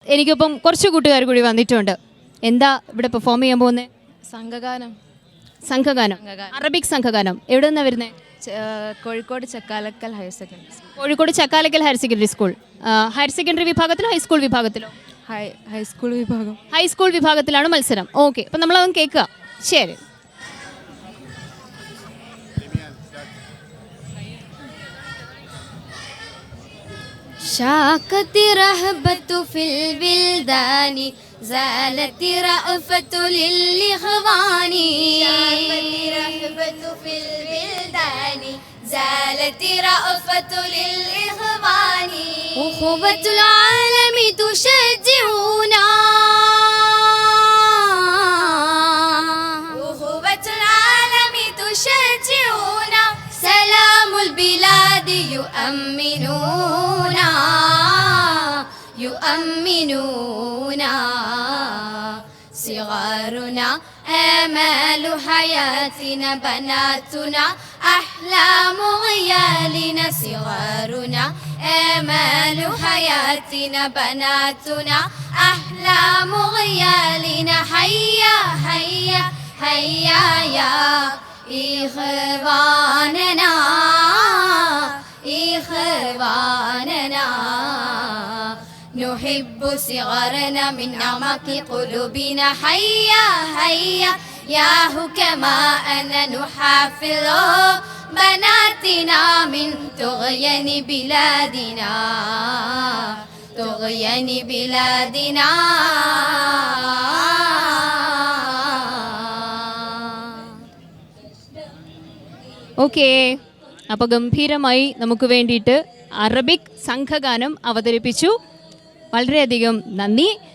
എനിക്കിപ്പം കുറച്ച് കൂട്ടുകാർ കൂടി വന്നിട്ടുണ്ട്. എന്താ ഇവിടെ പെർഫോം ചെയ്യാൻ പോകുന്നത്? സംഘഗാനം. സംഘഗാനം, അറബിക് സംഘഗാനം. എവിടെ നിന്നാണ് വരുന്നത്? Kozhikode Chakkalakkal higher secondary school. Kozhikode Chakkalakkal higher secondary school. Higher secondary വിഭാഗത്തിലോ ഹൈസ്കൂൾ വിഭാഗത്തിലോ? ഹൈസ്കൂൾ വിഭാഗം. ഹൈസ്കൂൾ വിഭാഗത്തിലാണ് മത്സരം. ഓക്കെ, അപ്പം നമ്മളതൊന്ന് കേൾക്കുക. ശരി. شاقت رهبة في البلدان زالت رأفة للإخوان شاقت رهبة في البلدان زالت رأفة للإخوان أخوة العالم تشجعنا أخوة العالم تشجعنا سلام البلاد يؤمنونا يؤمنونا صغارنا آمال حياتنا بناتنا أحلام عيالنا صغارنا آمال حياتنا بناتنا أحلام عيالنا هيا هيا هيا يا إخواننا إخواننا نحب صغارنا من أعماق قلوبنا هيا هيا يا حكماءنا نحافظ بناتنا من طغيان بلادنا طغيان بلادنا ഓക്കെ, അപ്പോൾ ഗംഭീരമായി നമുക്ക് വേണ്ടിയിട്ട് അറബിക് സംഘഗാനം അവതരിപ്പിച്ചു. വളരെയധികം നന്ദി.